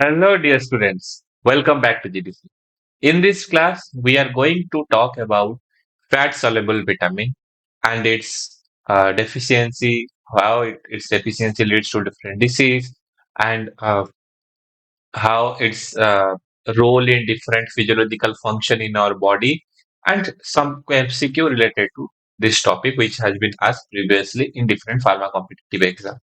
Hello, dear students. Welcome back to GDC. In this class, we are going to talk about fat soluble vitamin and its deficiency, how its deficiency leads to different disease, and how its role in different physiological function in our body, and some MCQ related to this topic, which has been asked previously in different pharma competitive exam.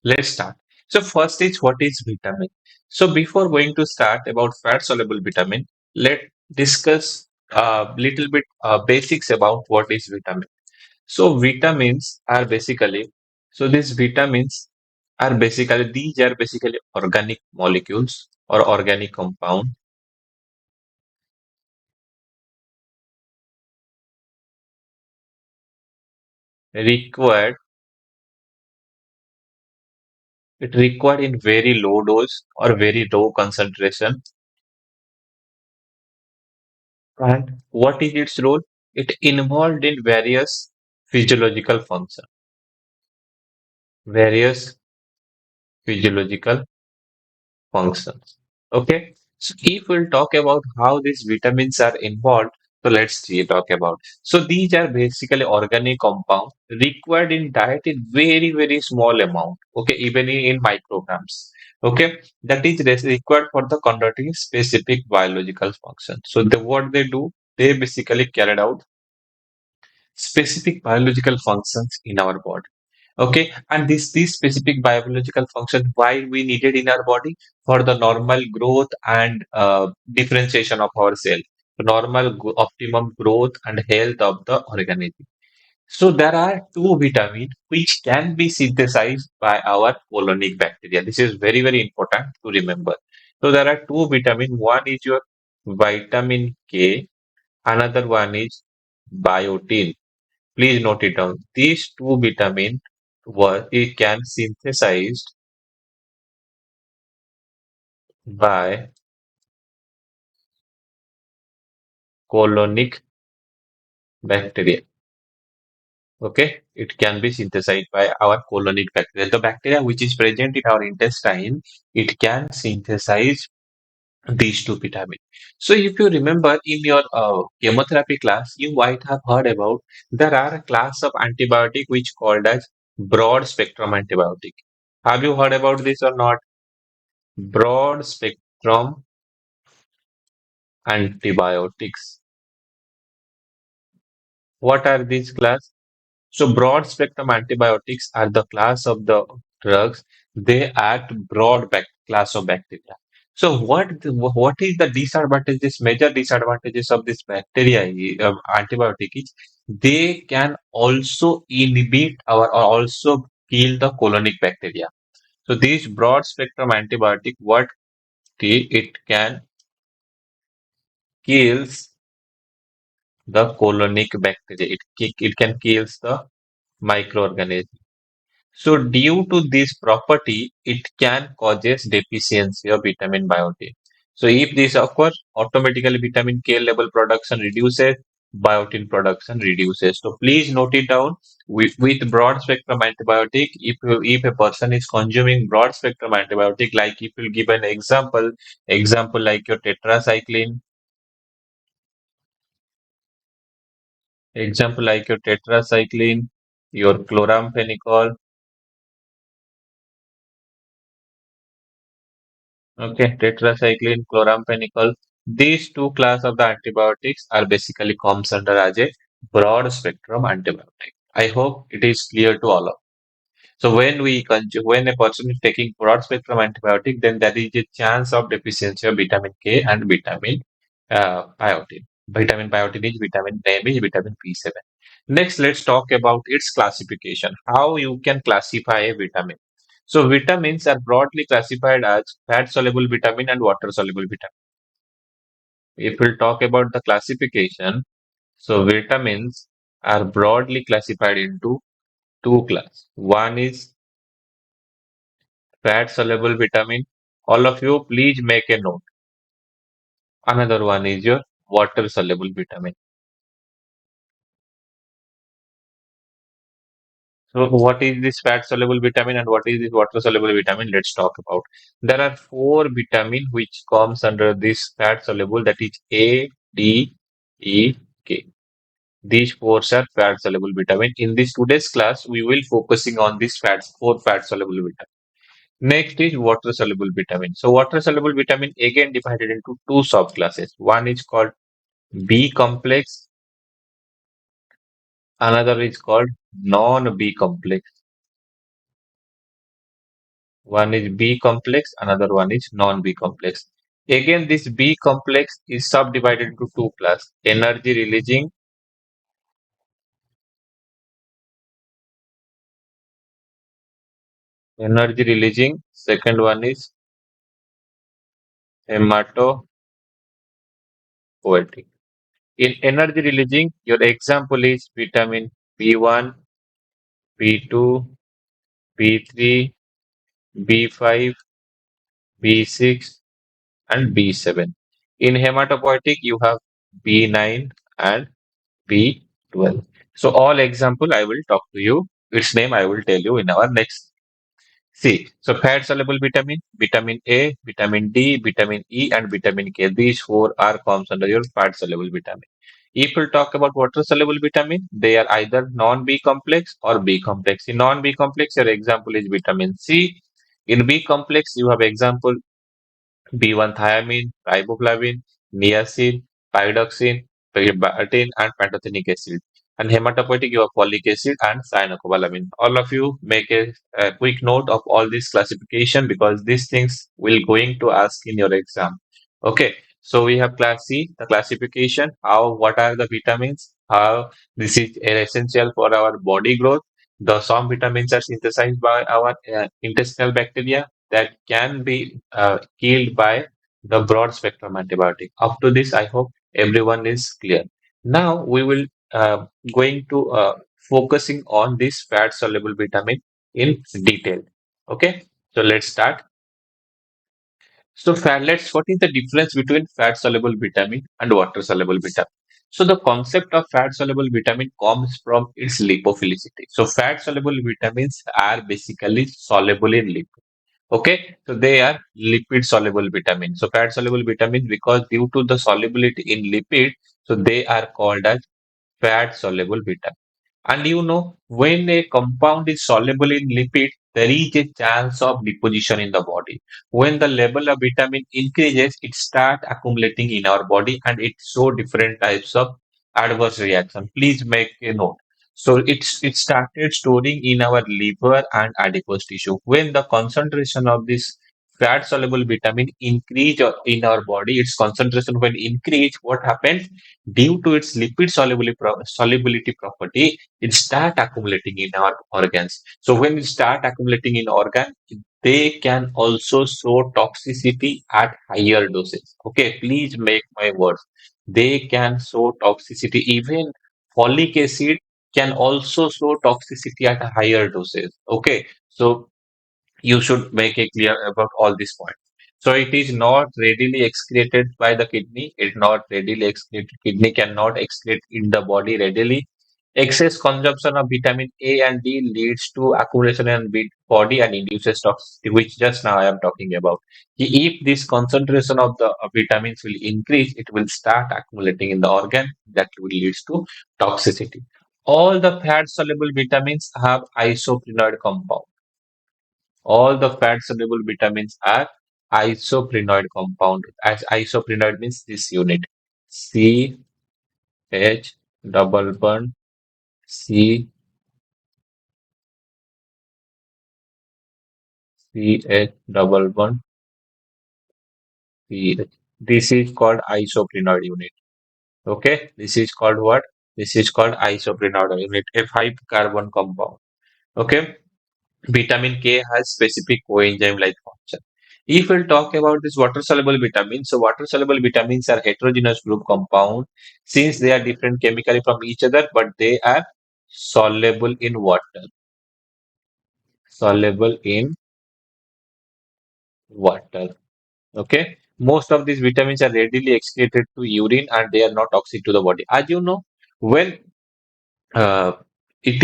Let's start. So first is, what is vitamin? So before going to start about fat soluble vitamin, let discuss a little bit basics about what is vitamin. So vitamins are basically, so these vitamins are basically, these are basically organic molecules or organic compound required, it required in very low dose or very low concentration. And what is its role? It involved in physiological function, various physiological functions. Okay. So if we'll talk about how these vitamins are involved, so let's see talk about. So these are basically organic compound required in diet in very, very small amount. Okay, even in micrograms. Okay, that is required for the conducting specific biological function. So what they do, they basically carried out specific biological functions in our body. Okay, and these specific biological function why we needed in our body for the normal growth and differentiation of our cell, the normal optimum growth and health of the organism. So there are two vitamins which can be synthesized by our colonic bacteria. This is very, very important to remember. So there are two vitamins. One is your vitamin K, another one is biotin. Please note it down. These two vitamins were it can synthesized by colonic bacteria. Okay, it can be synthesized by our colonic bacteria. The bacteria which is present in our intestine, it can synthesize these two vitamins. So if you remember in your chemotherapy class, you might have heard about there are a class of antibiotic which called as broad spectrum antibiotic. Have you heard about this or not? Broad spectrum antibiotics. What are these class? So broad spectrum antibiotics are the class of the drugs. They act class of bacteria. So what is the disadvantages, major disadvantages of this bacteria antibiotic is they can also inhibit or also kill the colonic bacteria. So these broad spectrum antibiotic, it can kills the colonic bacteria. It can kills the microorganism. So due to this property, it can causes deficiency of vitamin biotin. So if this occurs, automatically vitamin K level production reduces, biotin production reduces. So please note it down. With broad spectrum antibiotic, if a person is consuming broad spectrum antibiotic, like if you give an example like your tetracycline, your chloramphenicol. Okay, tetracycline, chloramphenicol. These two class of the antibiotics are basically comes under as a broad spectrum antibiotic. I hope it is clear to all of. So when a person is taking broad spectrum antibiotic, then there is a chance of deficiency of vitamin K and vitamin biotin. Vitamin biotin is vitamin name is vitamin B7. Next, let's talk about its classification. How you can classify a vitamin. So vitamins are broadly classified as fat soluble vitamin and water soluble vitamin. If we'll talk about the classification, so vitamins are broadly classified into two classes. One is fat soluble vitamin. All of you, please make a note. Another one is your water soluble vitamin. So what is this fat soluble vitamin and what is this water soluble vitamin? Let's talk about. There are four vitamin which comes under this fat soluble, that is A, D, E, K. These four are fat soluble vitamin. In this today's class, we will focusing on these four fat soluble vitamin. Next is water soluble vitamin. So water soluble vitamin again divided into two subclasses. One is called B complex, another is called non-B complex. One is B complex, another one is non-B complex. Again, this B complex is subdivided into two class: energy releasing. Second one is hematopoietic. In energy releasing, your example is vitamin B1, B2, B3, B5, B6, and B7. In hematopoietic, you have B9 and B12. So all example I will talk to you. Its name I will tell you in our next. See, so fat soluble vitamin, vitamin A, vitamin D, vitamin E, and vitamin K. These four are comes under your fat soluble vitamin. If we talk about water soluble vitamin, they are either non B complex or B complex. In non B complex, your example is vitamin C. In B complex, you have example B1 thiamine, riboflavin, niacin, pyridoxine, biotin, and pantothenic acid. And hematopoietic, you have folic acid and cyanocobalamin. All of you make a quick note of all these classification because these things will going to ask in your exam. Okay, so we have class C, the classification, how, what are the vitamins, how this is essential for our body growth. The some vitamins are synthesized by our intestinal bacteria that can be killed by the broad spectrum antibiotic. Up to this, I hope everyone is clear. Now we will going to focusing on this fat soluble vitamin in detail. Okay, so let's start. So what is the difference between fat soluble vitamin and water soluble vitamin? So the concept of fat soluble vitamin comes from its lipophilicity. So fat soluble vitamins are basically soluble in lipid. Okay, so they are lipid soluble vitamins. So fat soluble vitamins, because due to the solubility in lipid, so they are called as fat soluble vitamin. And when a compound is soluble in lipid, there is a chance of deposition in the body. When the level of vitamin increases, it start accumulating in our body and it show different types of adverse reaction. Please make a note. So it started storing in our liver and adipose tissue. When the concentration of this fat soluble vitamin increase in our body, its concentration when increase, what happens? Due to its lipid solubility property, it start accumulating in our organs. So when it start accumulating in organ, they can also show toxicity at higher doses. Okay, please make my words. They can show toxicity. Even folic acid can also show toxicity at higher doses. Okay, so you should make it clear about all these points. So it is not readily excreted by the kidney. It's not readily excreted. Kidney cannot excrete in the body readily. Excess consumption of vitamin A and D leads to accumulation in body and induces toxicity, which just now I am talking about. If this concentration of the vitamins will increase, it will start accumulating in the organ that will lead to toxicity. All the fat soluble vitamins have isoprenoid compound. All the fat soluble vitamins are isoprenoid compound. As isoprenoid means this unit. C H double bond C C H double bond C H. This is called isoprenoid unit. Okay, this is called what? This is called isoprenoid unit. A five carbon compound. Okay. Vitamin K has specific coenzyme like function. If we'll talk about this water soluble vitamins, so water soluble vitamins are heterogeneous group compound since they are different chemically from each other, but they are soluble in water. Soluble in water. Okay. Most of these vitamins are readily excreted to urine and they are not toxic to the body. As you know, when uh,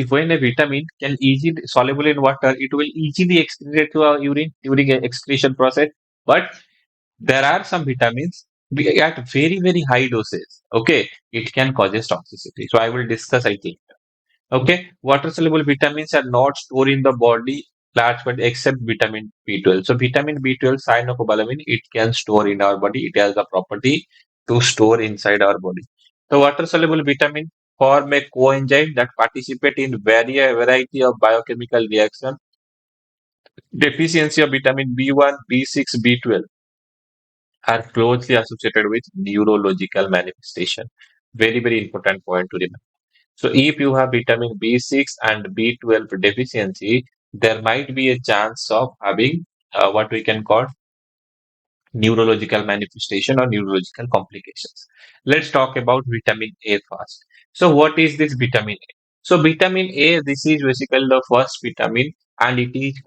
when a vitamin can easily soluble in water, it will easily excrete to our urine during an excretion process. But there are some vitamins at very very high doses. Okay, it can causes toxicity. So I will discuss. I think. Okay, water soluble vitamins are not stored in the body large but except vitamin B12. So vitamin B12 cyanocobalamin it can store in our body. It has the property to store inside our body. The water soluble vitamin form a coenzyme that participate in variety of biochemical reaction. Deficiency of vitamin B1, B6, B12 are closely associated with neurological manifestation. Very very important point to remember. So if you have vitamin B6 and B12 deficiency, there might be a chance of having what we can call neurological manifestation or neurological complications. Let's talk about vitamin A first. So what is this vitamin A? So vitamin A, this is basically the first vitamin and it is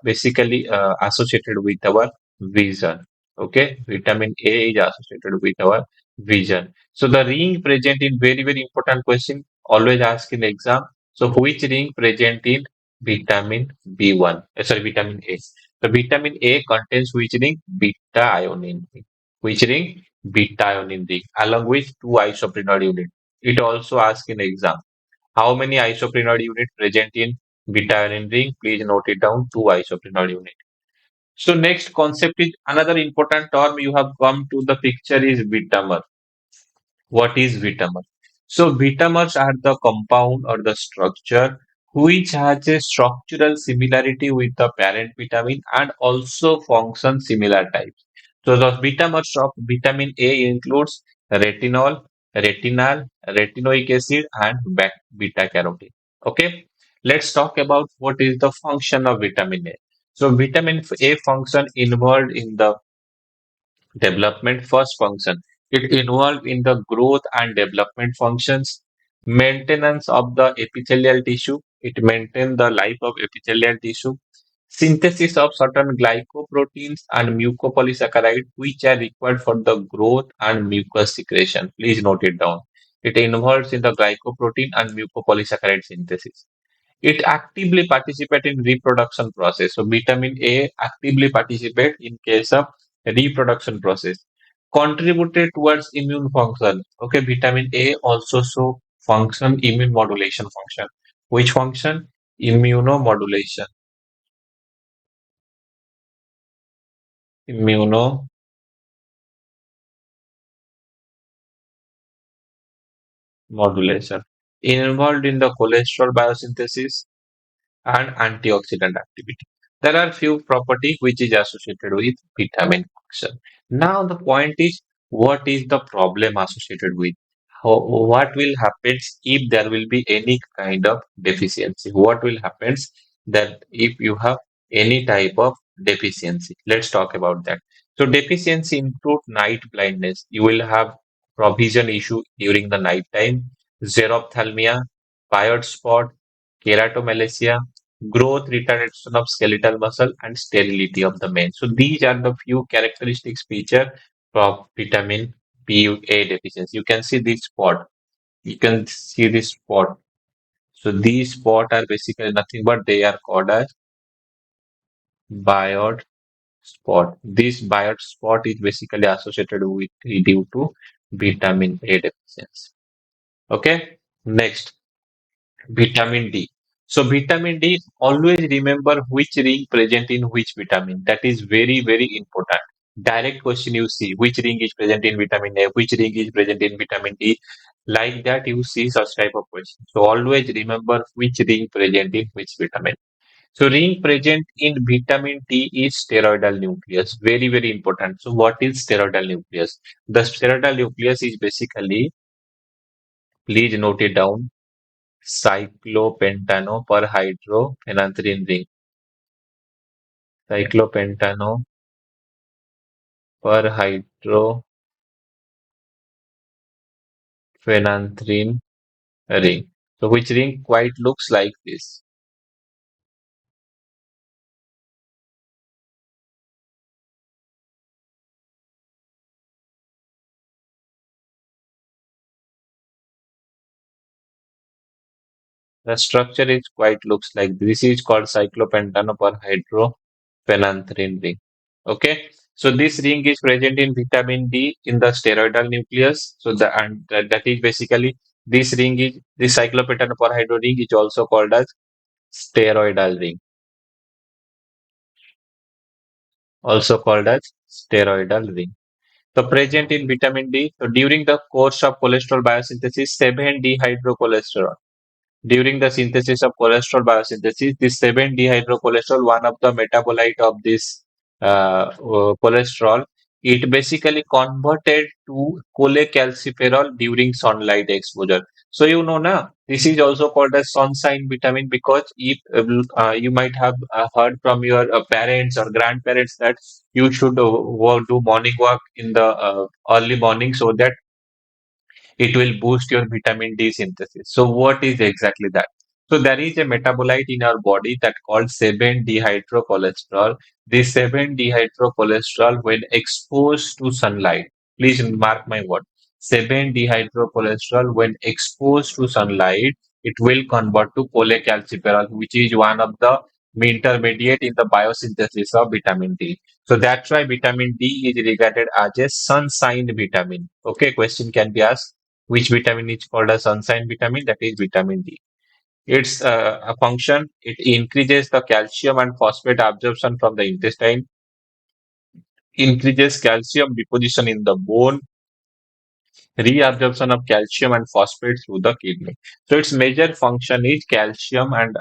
basically associated with our vision. Okay, vitamin A is associated with our vision. So the ring present in very very important question always asked in exam. So which ring present in vitamin B1? Sorry, vitamin A. The vitamin A contains which ring? Beta ionic ring. Which ring? Beta ionic ring, along with two isoprenoid units. It also asks in exam. How many isoprenoid units present in beta ionic ring? Please note it down. Two isoprenoid units. So next concept is another important term you have come to the picture is vitamer. What is vitamer? So vitamers are the compound or the structure which has a structural similarity with the parent vitamin and also function similar types. So the vitamers of vitamin A includes retinol, retinal, retinoic acid, and beta carotene. Okay, let's talk about what is the function of vitamin A. So vitamin A function involved in the development first function. It involved in the growth and development functions, maintenance of the epithelial tissue. It maintains the life of epithelial tissue, synthesis of certain glycoproteins and mucopolysaccharides which are required for the growth and mucus secretion. Please note it down. It involves in the glycoprotein and mucopolysaccharide synthesis. It actively participate in reproduction process. So vitamin A actively participate in case of reproduction process. Contributed towards immune function. Okay, vitamin A also show function immune modulation function. Which function? Immunomodulation. Immunomodulation. Involved in the cholesterol biosynthesis and antioxidant activity. There are few property which is associated with vitamin function. Now the point is what is the problem associated with what will happen if there will be any kind of deficiency? What will happen that if you have any type of deficiency? Let's talk about that. So deficiency include night blindness. You will have provision issue during the night time, xerophthalmia, pyoid spot, keratomalacia, growth retardation of skeletal muscle, and sterility of the mane. So these are the few characteristics feature of vitamin B A deficiency. You can see this spot. You can see this spot. So these spot are basically nothing but they are called as biot spot. This biot spot is basically associated with due to vitamin A deficiency. Okay. Next. Vitamin D. So vitamin D, always remember which ring present in which vitamin. That is very, very important. Direct question you see, which ring is present in vitamin A, which ring is present in vitamin D. Like that you see such type of question. So always remember which ring present in which vitamin. So ring present in vitamin D is steroidal nucleus. Very, very important. So what is steroidal nucleus? The steroidal nucleus is basically, please note it down, cyclopentanoperhydrophenanthrin ring. Cyclopentanoperhydrophenanthrin ring. So which ring quite looks like this. The structure is quite looks like this is called cyclopentanoperhydrophenanthrene ring. Okay, so this ring is present in vitamin D in the steroidal nucleus. So that is basically this ring is this cyclopentanoperhydro ring is also called as steroidal ring, also called as steroidal ring. So present in vitamin D. So during the course of cholesterol biosynthesis, 7-dehydrocholesterol. During the synthesis of cholesterol biosynthesis, this 7-dehydrocholesterol, one of the metabolite of this cholesterol, it basically converted to cholecalciferol during sunlight exposure. So you know na, this is also called as sunshine vitamin because if you might have heard from your parents or grandparents that you should do morning walk in the early morning so that it will boost your vitamin D synthesis. So what is exactly that? So there is a metabolite in our body that called 7-dehydrocholesterol. This 7-dehydrocholesterol, when exposed to sunlight, please mark my word, 7-dehydrocholesterol, when exposed to sunlight, it will convert to cholecalciferol, which is one of the intermediate in the biosynthesis of vitamin D. So that's why vitamin D is regarded as a sunshine vitamin. Okay, question can be asked, which vitamin is called a sunshine vitamin? That is vitamin D. Its a function, it increases the calcium and phosphate absorption from the intestine, increases calcium deposition in the bone, reabsorption of calcium and phosphate through the kidney. So its major function is calcium and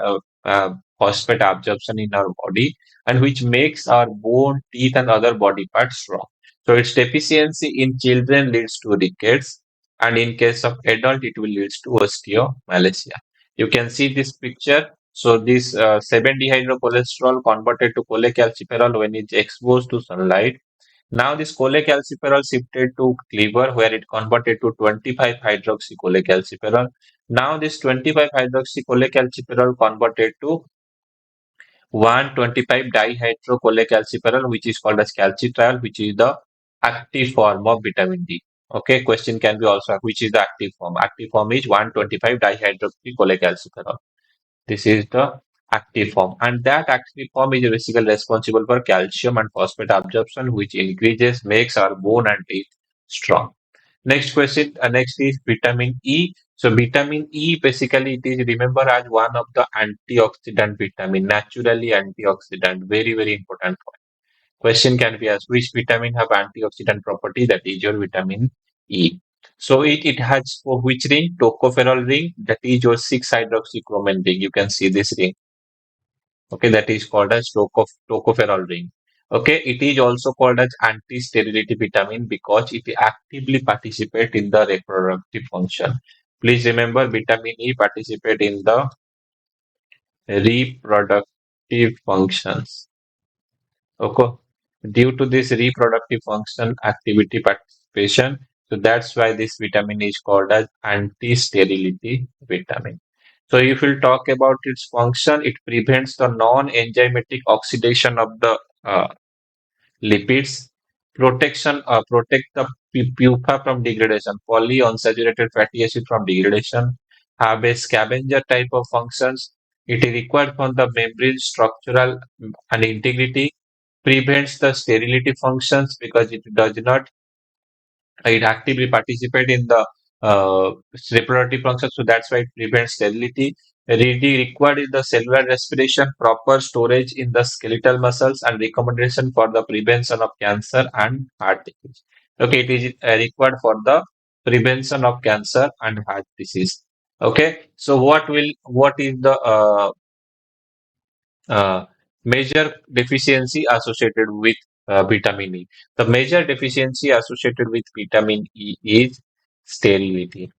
phosphate absorption in our body, and which makes our bone, teeth, and other body parts strong. So its deficiency in children leads to rickets, and in case of adult, it will lead to osteomalacia. You can see this picture. So this 7-dehydrocholesterol converted to cholecalciferol when it's exposed to sunlight. Now this cholecalciferol shifted to liver where it converted to 25-hydroxycholecalciferol. Now this 25-hydroxycholecalciferol converted to 125-dihydrocholecalciferol, which is called as calcitriol, which is the active form of vitamin D. Okay, question can be also which is the active form. Active form is 125-dihydroxycholecalciferol. This is the active form, and that active form is basically responsible for calcium and phosphate absorption, which increases makes our bone and teeth strong. Next question, next is vitamin E. So vitamin E basically it is remember as one of the antioxidant vitamin, naturally antioxidant, very very important point. Question can be asked, which vitamin have antioxidant property? That is your vitamin E. So it has for which ring? Tocopherol ring. That is your 6-hydroxychromen ring. You can see this ring. Okay, that is called as tocopherol ring. Okay, it is also called as anti-sterility vitamin because it actively participate in the reproductive function. Please remember, vitamin E participate in the reproductive functions. Okay. Due to this reproductive function activity participation, so that's why this vitamin is called as anti-sterility vitamin. So if we'll talk about its function, it prevents the non-enzymatic oxidation of the lipids, protect the pupa from degradation, polyunsaturated fatty acid from degradation, have a scavenger type of functions. It is required for the membrane structural and integrity, prevents the sterility functions because it does not, it actively participate in the reproductive function, so that's why it prevents sterility. Really required in the cellular respiration, proper storage in the skeletal muscles, and recommendation for the prevention of cancer and heart disease. Okay, it is required for the prevention of cancer and heart disease. Okay, so what is the uh, major deficiency associated with vitamin E? The major deficiency associated with vitamin E is sterility.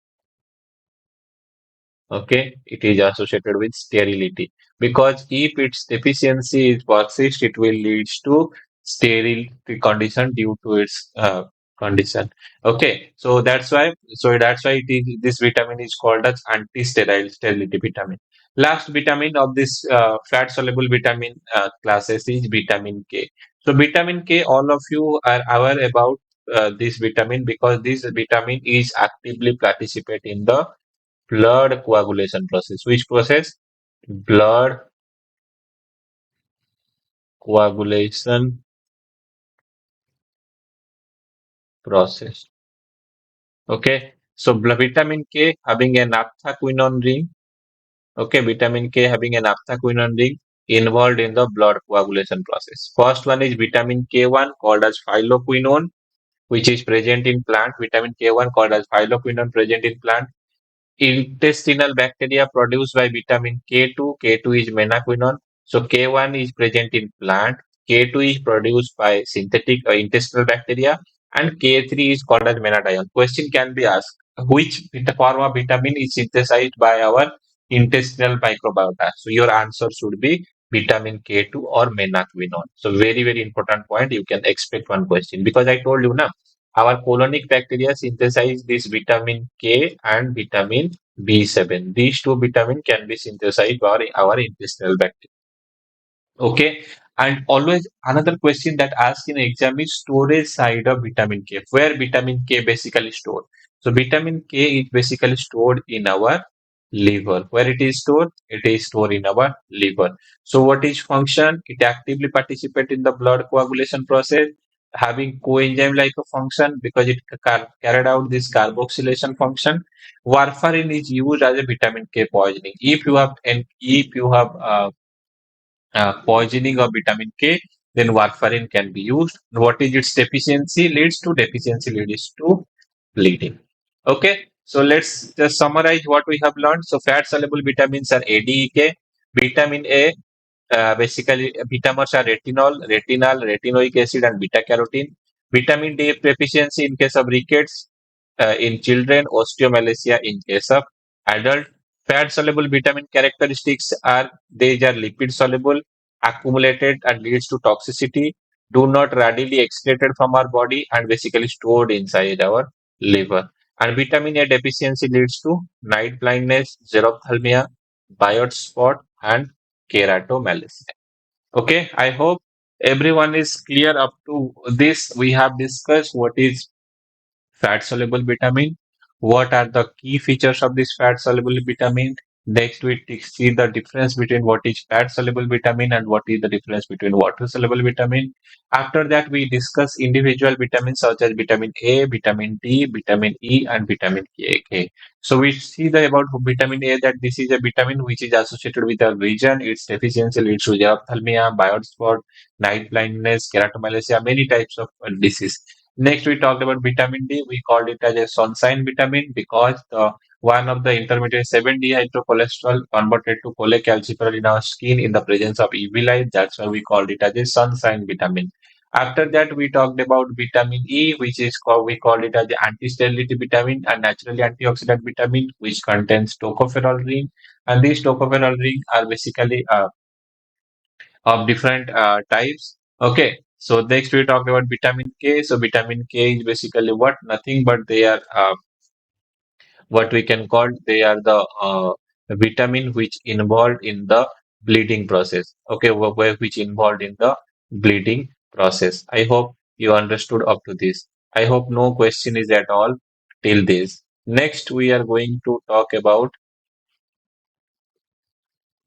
Okay, it is associated with sterility because if its deficiency is persist, it will lead to sterile condition due to its condition. Okay, so that's why it is, this vitamin is called as anti-sterile sterility vitamin. Last vitamin of this fat soluble vitamin classes is vitamin K. So vitamin K, all of you are aware about this vitamin because this vitamin is actively participate in the blood coagulation process. Which process? Blood coagulation process. Okay. So vitamin K having a naphthaquinone ring. Okay, vitamin K having an naphthaquinone ring involved in the blood coagulation process. First one is vitamin K1 called as 𝘂𝙀𝘾𝙀, which is present in plant. Vitamin K1 called as 𝘂𝙀𝙾 present in plant. Intestinal bacteria produced by vitamin K2. K2 is menaquinone. So K1 is present in plant. K2 is produced by synthetic intestinal bacteria, and K3 is called as menadione. Question can be asked: which form of vitamin is synthesized by our intestinal microbiota? So your answer should be vitamin K2 or menaquinone. So very very important point. You can expect one question because I told you now our colonic bacteria synthesize this vitamin K and vitamin B7. These two vitamin can be synthesized by our intestinal bacteria. Okay. And always another question that asked in exam is storage side of vitamin K. Where vitamin K basically stored? So vitamin K is basically stored in our liver. Where it is stored? It is stored in our liver. So what is function? It actively participate in the blood coagulation process, having coenzyme like a function because it carried out this carboxylation function. Warfarin is used as a vitamin K poisoning. If you have poisoning of vitamin K, then warfarin can be used. What is its deficiency? Leads to deficiency leads to bleeding. Okay, so let's just summarize what we have learned. So fat soluble vitamins are 𝘂𝙎𝘾, vitamin A. Basically, vitamins are retinoic acid, and beta carotene. Vitamin D deficiency in case of rickets, in children, osteomalacia in case of adult. Fat soluble vitamin characteristics are these are lipid soluble, accumulated and leads to toxicity, do not readily excreted from our body, and basically stored inside our liver. And vitamin A deficiency leads to night blindness, xerophthalmia, biot spot, and keratomalacia. Okay, I hope everyone is clear up to this. We have discussed what is fat soluble vitamin. What are the key features of this fat soluble vitamin? Next, we see the difference between what is fat soluble vitamin and what is the difference between water soluble vitamin. After that, we discuss individual vitamins such as vitamin A, vitamin D, vitamin E, and vitamin K. So we see the about vitamin A that this is a vitamin which is associated with a region. Its deficiency leads to xerophthalmia, biot spot, night blindness, keratomalacia, many types of disease. Next, we talked about vitamin D. We called it as a sunshine vitamin because the one of the intermediate 7-dehydrocholesterol converted to cholecalciferol in our skin in the presence of UV light. That's why we called it as a sunshine vitamin. After that, we talked about vitamin E, which is called we called it as the anti-sterility vitamin and naturally antioxidant vitamin, which contains tocopherol ring. And these tocopherol ring are basically of different types. Okay, so next we talk about vitamin K. So vitamin K is basically what? Nothing but they are what we can call they are the vitamin which involved in the bleeding process. Okay, which involved in the bleeding process. I hope you understood up to this. I hope no question is at all till this. Next, we are going to talk about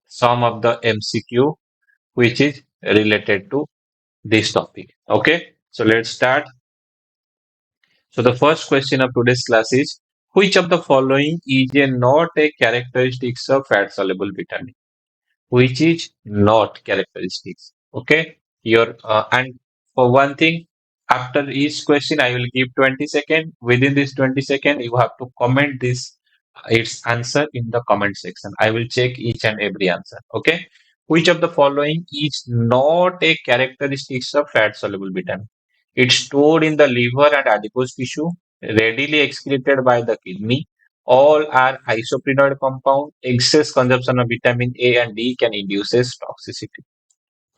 some of the MCQ which is related to this topic. Okay, so let's start. So the first question of today's class is which of the following is a not a characteristics of fat soluble vitamin? Which is not characteristics? Okay, your and for one thing, after each question, I will give 20 seconds. Within this 20 seconds, you have to comment this its answer in the comment section. I will check each and every answer. Okay, which of the following is not a characteristics of fat soluble vitamin? It's stored in the liver and adipose tissue, readily excreted by the kidney. All are isoprenoid compound. Excess consumption of vitamin A and D can induce toxicity.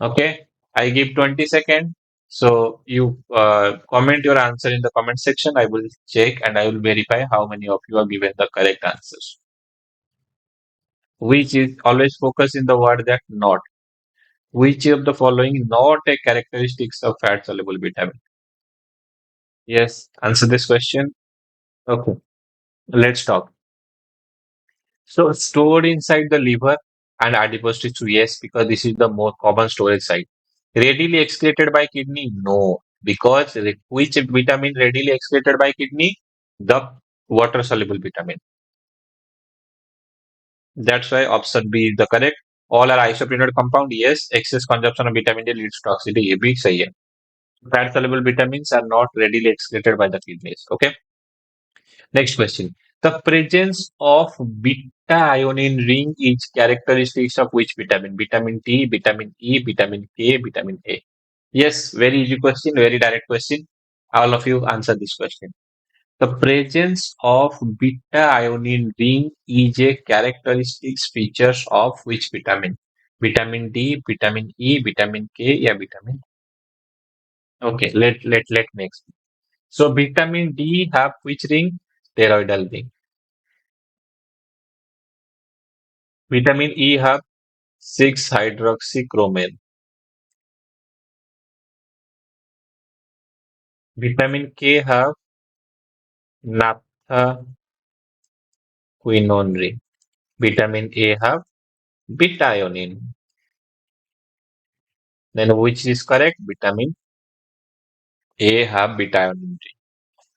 Okay, I give 20 seconds. So you comment your answer in the comment section. I will check and I will verify how many of you have given the correct answers. Which is always focus in the word that not. Which of the following not a characteristics of fat soluble vitamin? Yes, answer this question. Okay, let's talk. So stored inside the liver and adipose tissue, yes, because this is the more common storage site. Readily excreted by kidney, no, because which vitamin readily excreted by kidney? The water soluble vitamin. That's why option B is the correct. All are isopreneur compound. Yes, excess consumption of vitamin D leads to toxicity. ये भी सही है. Fat soluble vitamins are not readily excreted by the kidneys. Okay. Next question. The presence of beta ionic ring is characteristics of which vitamin? Vitamin T, vitamin E, vitamin K, vitamin A. Yes, very easy question, very direct question. All of you answer this question. The presence of beta ionic ring is a characteristics features of which vitamin? Vitamin D, vitamin E, vitamin K, yeah, vitamin. Okay, let me explain. So vitamin D have which ring? Steroidal ring. Vitamin E have 6-hydroxychromate. Vitamin K have naphthaquinone ring. Vitamin A have beta-alanine. Then which is correct? Vitamin A have beta-alanine ring.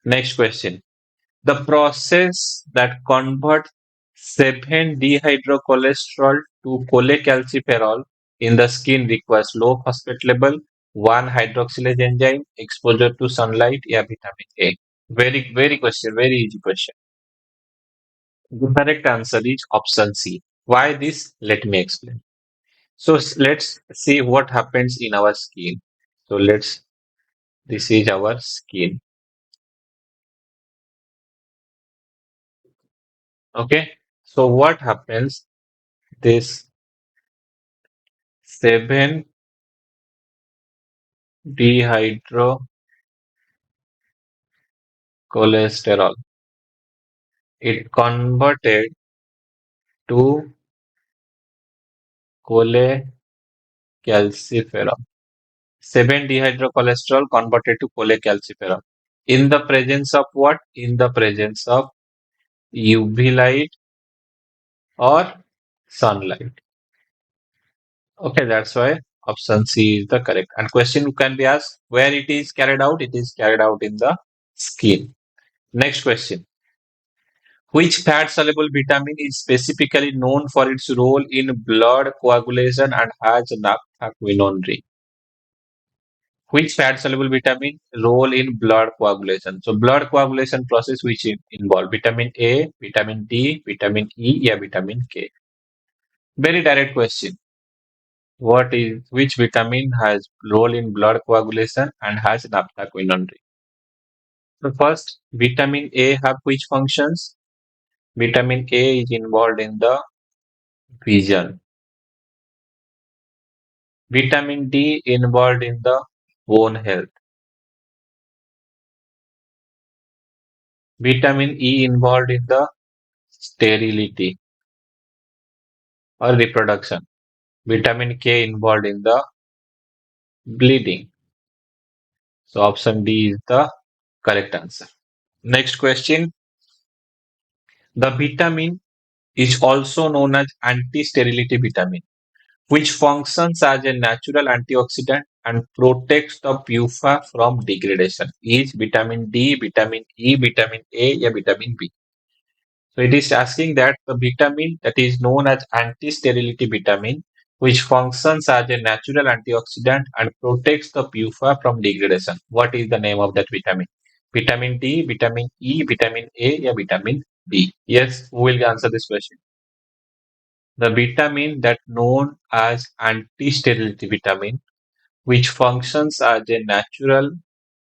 Next question. The process that converts 7-dehydrocholesterol to cholecalciferol in the skin requires low phosphate level, 1-hydroxylase enzyme, exposure to sunlight, yeah, vitamin A. Very question, very easy question. The correct answer is option C. Why this? Let me explain. So let's see what happens in our skin. So this is our skin. Okay. So what happens? This 7 dehydrocholesterol, it converted to cholecalciferol. 7 dehydrocholesterol converted to cholecalciferol. In the presence of what? In the presence of UV light or sunlight. Okay, that's why option C is the correct. And question can be asked where it is carried out? It is carried out in the skin. Next question. Which fat soluble vitamin is specifically known for its role in blood coagulation and has naphthaquinone ring? Which fat soluble vitamin role in blood coagulation? So blood coagulation process which involve vitamin A, vitamin D, vitamin E, yeah, vitamin K. Very direct question. Which vitamin has role in blood coagulation and has naphthaquinone ring? So first, vitamin A have which functions? Vitamin A is involved in the vision. Vitamin D involved in the bone health. Vitamin E involved in the sterility or reproduction. Vitamin K involved in the bleeding. So option D is the correct answer. Next question. The vitamin is also known as anti-sterility vitamin, which functions as a natural antioxidant and protects the pupa from degradation. Is vitamin D, vitamin E, vitamin A, or vitamin B? So it is asking that the vitamin that is known as anti-sterility vitamin, which functions as a natural antioxidant and protects the pupa from degradation. What is the name of that vitamin? Vitamin D, vitamin E, vitamin A, or vitamin B? Yes, who will answer this question? The vitamin that known as anti-sterility vitamin, which functions as a natural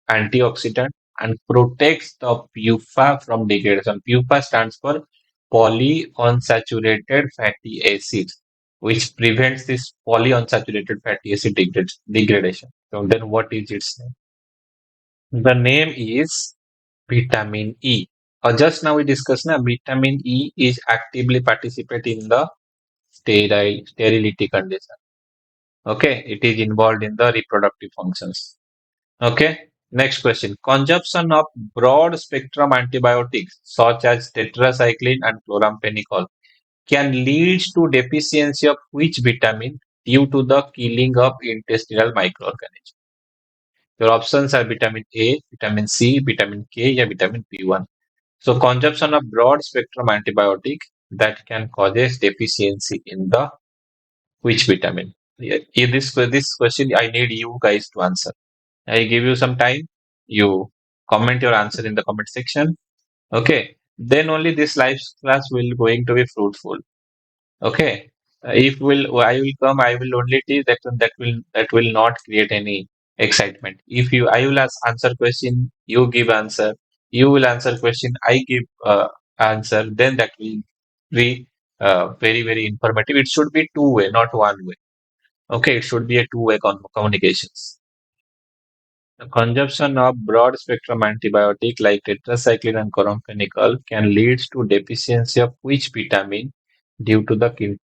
antioxidant and protects the pupa from degradation. Pupa stands for polyunsaturated fatty acids, which prevents this polyunsaturated fatty acid degradation. So then what is its name? The name is vitamin E. Just now we discussed now vitamin E is actively participating in the sterility condition. Okay, it is involved in the reproductive functions. Okay, next question. Consumption of broad spectrum antibiotics such as tetracycline and chloramphenicol can lead to deficiency of which vitamin due to the killing of intestinal microorganisms? Your options are vitamin A, vitamin C, vitamin K, or vitamin B1. So consumption of broad spectrum antibiotic that can causes deficiency in the which vitamin? Yeah, this question I need you guys to answer. I give you some time. You comment your answer in the comment section. Okay. Then only this live class will going to be fruitful. Okay. If will I will come, I will only teach that will not create any excitement. If you I will ask answer question, you give answer. You will answer question, I give answer. Then that will be very informative. It should be two way, not one way. Okay, it should be a two-way communications. The consumption of broad-spectrum antibiotic like tetracycline and chloramphenicol can lead to deficiency of which vitamin due to the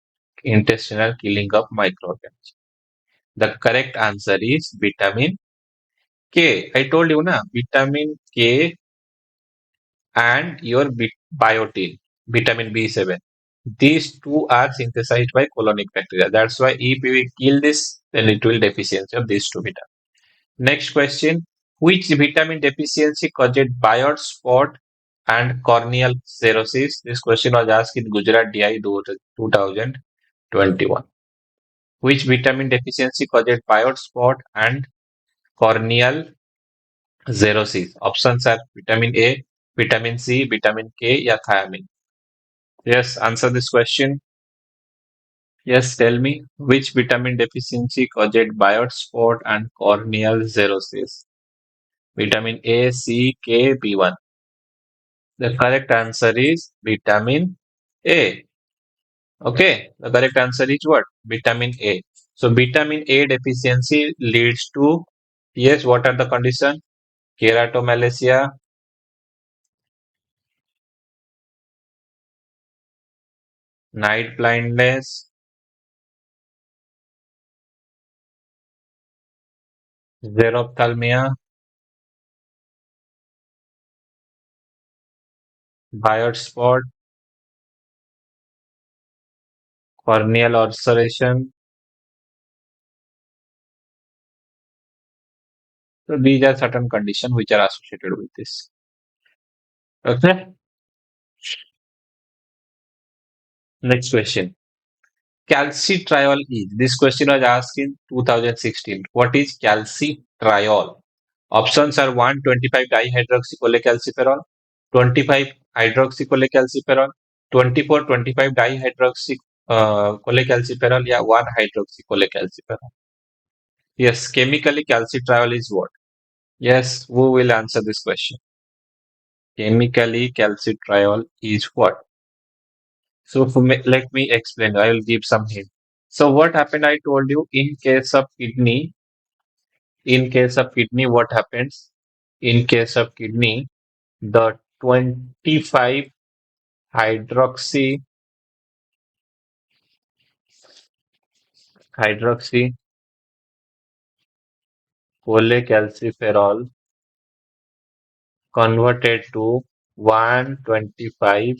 intestinal killing of microorganisms? The correct answer is vitamin K. I told you na, vitamin K and your biotin, vitamin B7. These two are synthesized by colonic bacteria. That's why if we kill this, then it will deficiency of these two vitamins. Next question. Which vitamin deficiency caused Biot spot and corneal cirrhosis? This question was asked in Gujarat DI 2021. Which vitamin deficiency caused Biot spot and corneal cirrhosis? Options are vitamin A, vitamin C, vitamin K, or thiamine. Yes, answer this question. Yes, tell me which vitamin deficiency caused Biot spot and corneal cirrhosis? Vitamin A, C, K, B1. The correct answer is vitamin A. Okay, the correct answer is what? Vitamin A. So vitamin A deficiency leads to, yes, what are the condition? Keratomalacia, night blindness, xerophthalmia, Biot spot, corneal ulceration. So these are certain conditions which are associated with this. Okay, next question. Calcitriol is. This question was asked in 2016. What is calcitriol? Options are 1, 25 dihydroxycholecalciferol, 25 hydroxycholecalciferol, 24, 25 dihydroxycholecalciferol, yeah, 1 hydroxycholecalciferol. Yes, chemically calcitriol is what? Yes, who will answer this question? Chemically calcitriol is what? So let me explain. I will give some hint. So what happened? I told you in case of kidney, what happens? In case of kidney, the 25 hydroxy hydroxycholecalciferol converted to 125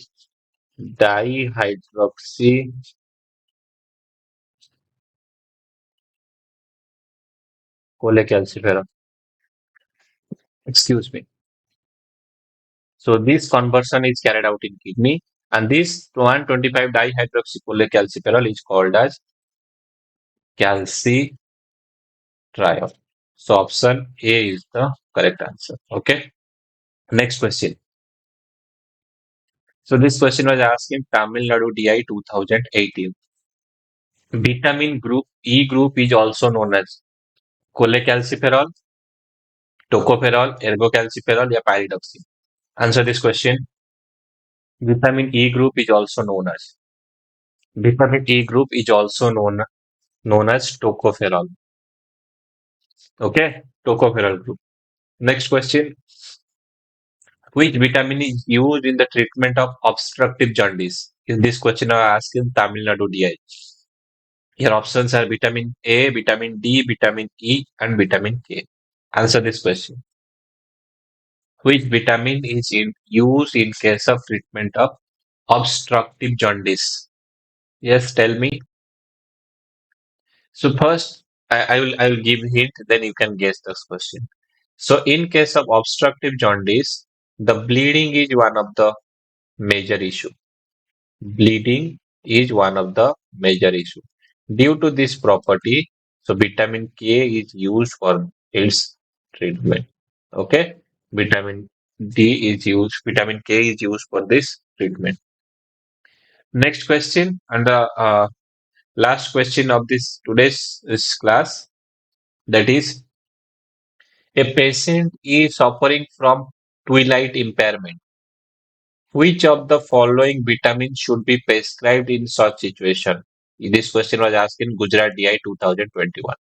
dihydroxy cholecalciferol. Excuse me. So this conversion is carried out in kidney, and this 125 dihydroxycholecalciferol is called as calcitriol. So option A is the correct answer. Okay. Next question. So this question was asked in Tamil Nadu DI 2018. Vitamin group E group is also known as cholecalciferol, tocopherol, ergocalciferol, or pyridoxine. Answer this question. Vitamin E group is also known as. Vitamin E group is also known as tocopherol. Okay, tocopherol group. Next question. Which vitamin is used in the treatment of obstructive jaundice? In this question, I asked in Tamil Nadu DI. Your options are vitamin A, vitamin D, vitamin E, and vitamin K. Answer this question. Which vitamin is used in case of treatment of obstructive jaundice? Yes, tell me. So first, I will give hint, then you can guess this question. So in case of obstructive jaundice, the bleeding is one of the major issue. Bleeding is one of the major issue. Due to this property, so vitamin K is used for its treatment. Okay, vitamin K is used for this treatment. Next question, and the last question of this today's class, that is, a patient is suffering from twilight impairment. Which of the following vitamins should be prescribed in such situation? This question was asked in Gujarat DI 2021.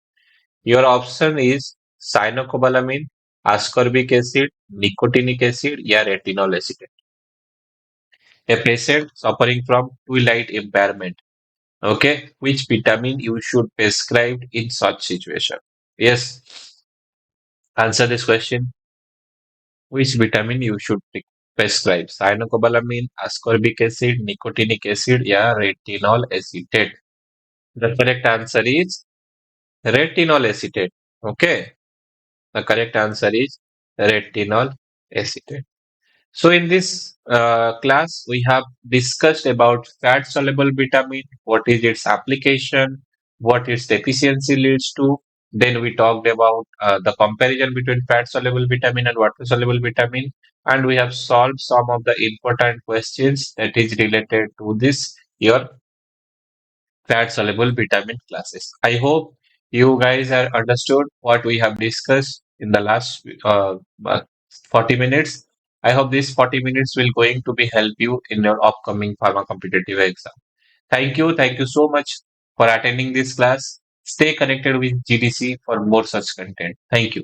Your option is cyanocobalamin, ascorbic acid, nicotinic acid, or retinol acetate. A patient suffering from twilight impairment. Okay, which vitamin you should prescribe in such situation? Yes, answer this question. Which vitamin you should prescribe? Cyanocobalamin, ascorbic acid, nicotinic acid, or retinol acetate? The correct answer is retinol acetate. Okay, the correct answer is retinol acetate. So in this class, we have discussed about fat soluble vitamin, what is its application, what its deficiency leads to. Then we talked about the comparison between fat soluble vitamin and water soluble vitamin, and we have solved some of the important questions that is related to this your fat soluble vitamin classes. I hope you guys have understood what we have discussed in the last 40 minutes. I hope these 40 minutes will going to be help you in your upcoming pharma competitive exam. Thank you. Thank you so much for attending this class. Stay connected with GDC for more such content. Thank you.